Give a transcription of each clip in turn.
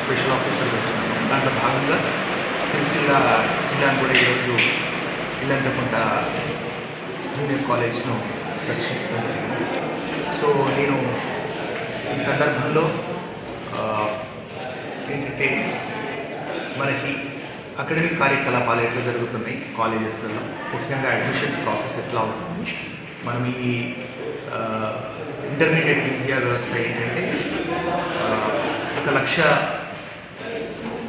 Special ఆఫీసర్గా వచ్చినాను. దాంట్లో భాగంగా సిరిసిల్ల జిల్లాను కూడా ఈరోజు ఇల్లంతకుంట జూనియర్ కాలేజ్ను దర్శించడం జరిగింది. సో నేను ఈ సందర్భంలో ఏంటంటే మనకి అకాడమిక్ కార్యకలాపాలు ఎట్లా జరుగుతున్నాయి కాలేజెస్లలో, ముఖ్యంగా అడ్మిషన్స్ ప్రాసెస్ ఎట్లా అవుతుంది, మనం ఈ ఇంటర్మీడియట్ విద్యా వ్యవస్థ ఏంటంటే 1,00,000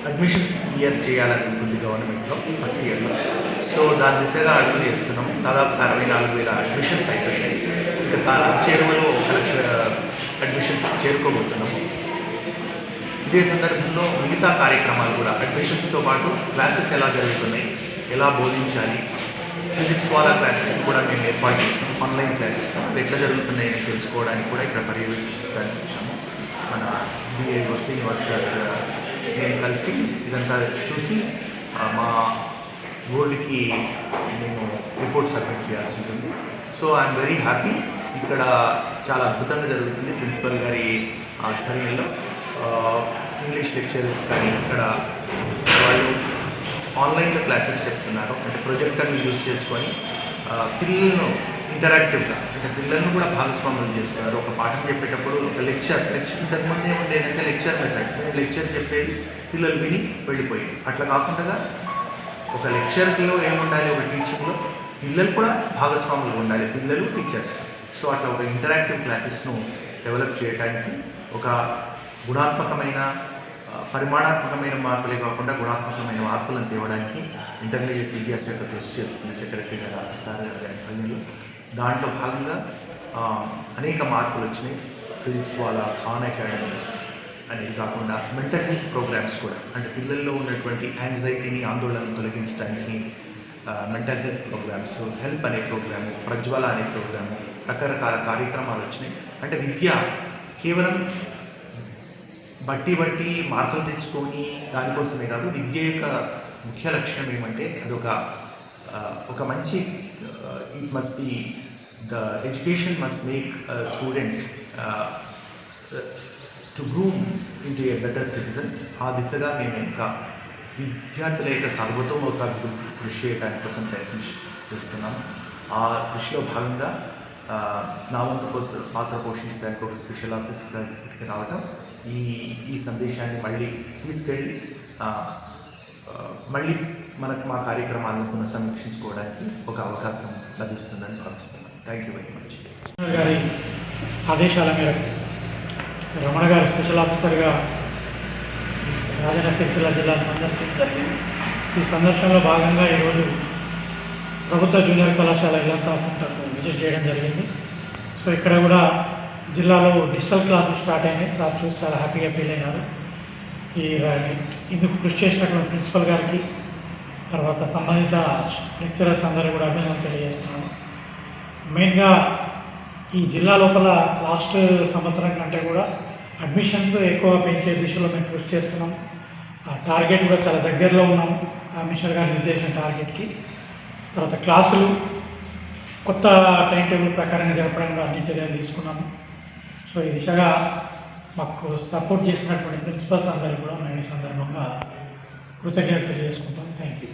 అడ్మిషన్స్ ఇయర్ చేయాలని ఉంటుంది గవర్నమెంట్లో ఫస్ట్ ఇయర్లో. సో దాని దిశగా అడుగులు వేస్తున్నాం. దాదాపు 64,000 అడ్మిషన్స్ అయిపోయాయి. ఇంకా చేరువలో 1,00,000 అడ్మిషన్స్ చేరుకోబోతున్నాము. ఇదే సందర్భంలో మిగతా కార్యక్రమాలు కూడా అడ్మిషన్స్తో పాటు క్లాసెస్ ఎలా జరుగుతున్నాయి, ఎలా బోధించాలి, ఫిజిక్స్ వాళ్ళ క్లాసెస్ని కూడా మేము ఏర్పాటు చేసినాం. ఆన్లైన్ క్లాసెస్ అది ఎట్లా జరుగుతున్నాయని తెలుసుకోవడానికి కూడా ఇక్కడ పర్యవేక్షించడానికి వచ్చాము. మన బిఏ శ్రీనివాస్ గారు నేను కలిసి ఇదంతా చూసి మా బోర్డుకి మేము రిపోర్ట్ సబ్మిట్ చేయాల్సి ఉంటుంది. So I'm very happy. ఇక్కడ చాలా అద్భుతంగా జరుగుతుంది. ప్రిన్సిపల్ గారి ఆధ్వర్యంలో ఇంగ్లీష్ లెక్చరర్స్ కానీ ఇక్కడ వాళ్ళు ఆన్లైన్లో క్లాసెస్ చెప్తున్నారు. అంటే ప్రొజెక్టర్ని యూజ్ చేసుకొని పిల్లలను ఇంటరాక్టివ్గా, అంటే పిల్లలను కూడా భాగస్వామ్యం చేస్తున్నారు. ఒక పాఠం చెప్పేటప్పుడు ఒక లెక్చర్ ఇంతకుముందు ఏముండేదంటే లెక్చర్ మెథడ్, లెక్చర్ చెప్పేది పిల్లలు విని వెళ్ళిపోయి, అట్లా కాకుండా ఒక లెక్చర్లో ఏముండాలి, ఒక టీచింగ్లో పిల్లలు కూడా భాగస్వాములు ఉండాలి, పిల్లలు టీచర్స్. సో అట్లా ఒక ఇంటరాక్టివ్ క్లాసెస్ను డెవలప్ చేయడానికి, ఒక గుణాత్మకమైన పరిమాణాత్మకమైన మార్పులే కాకుండా గుణాత్మకమైన మార్పులను తేవడానికి ఇంటర్మీడియట్ విద్యాశాఖ కృషి చేస్తుంది. సెక్రటరీ గారు సార్ గారి ఆధ్వర్యంలో దాంట్లో భాగంగా అనేక మార్పులు వచ్చినాయి. ఫిజిక్స్ వాళ్ళ ఖాన్ అకాడమీ అనేది కాకుండా మెంటల్ హెల్త్ ప్రోగ్రామ్స్ కూడా, అంటే పిల్లల్లో ఉన్నటువంటి యాంగ్జైటీని, ఆందోళనను తొలగించడానికి మెంటల్ హెల్త్ ప్రోగ్రామ్స్, హెల్ప్ అనే ప్రోగ్రాము, ప్రజ్వల అనే ప్రోగ్రాము, రకరకాల కార్యక్రమాలు వచ్చినాయి. అంటే విద్య కేవలం బట్టి మార్కులు తెచ్చుకొని దానికోసమే కాదు. విద్య యొక్క ముఖ్య లక్ష్యం ఏమంటే ఒక మంచి it must be the education must make students to groom into A better citizens. ఆ దిశగా మేము ఇంకా విద్యార్థుల యొక్క సర్వతోముఖాభివృద్ధి కృషి చేయడానికి కోసం చేస్తున్నాము. ఆ కృషిలో భాగంగా నా వంతు పాత్ర పోషించడానికి ఒక స్పెషల్ ఆఫీసర్ ఇక్కడికి రావటం, ఈ సందేశాన్ని మళ్ళీ తీసుకెళ్ళి మళ్ళీ మనకు మా కార్యక్రమాలను పునఃసమీక్షించుకోవడానికి ఒక అవకాశం లభిస్తుందని భావిస్తున్నాను. Thank you very much. గారి ఆదేశాల మేరకు రమణ గారు స్పెషల్ ఆఫీసర్గా రాజన్న సిరిసిల్ల జిల్లాను సందర్శించడం జరిగింది. ఈ సందర్శనలో భాగంగా ఈరోజు ప్రభుత్వ జూనియర్ కళాశాల ఇల్లంతకుంటకు విజిట్ చేయడం జరిగింది. సో ఇక్కడ కూడా జిల్లాలో డిజిటల్ క్లాసులు స్టార్ట్ అయినాయి. క్లాస్ చూసి చాలా హ్యాపీగా ఫీల్ అయినారు. ఇందుకు కృషి చేసినటువంటి ప్రిన్సిపల్ గారికి, తర్వాత సంబంధిత లెక్చరర్స్ అందరూ కూడా అభినందనలు తెలియజేస్తున్నాను. మెయిన్గా ఈ జిల్లా లోపల లాస్ట్ సంవత్సరం కంటే కూడా అడ్మిషన్స్ ఎక్కువ పెంచే దిశలో మేము కృషి చేస్తున్నాం. ఆ టార్గెట్ కూడా చాలా దగ్గరలో ఉన్నాము, కమిషనర్ గారు నిర్దేశించిన టార్గెట్కి. తర్వాత క్లాసులు కొత్త టైం టేబుల్ ప్రకారంగా జరపడంలో అన్ని చర్యలు తీసుకున్నాము. సో ఈ దిశగా మాకు సపోర్ట్ చేసినటువంటి ప్రిన్సిపల్స్ అందరికీ కూడా మేము ఈ సందర్భంగా కృతజ్ఞతలు తెలియజేసుకుంటాం. Thank you.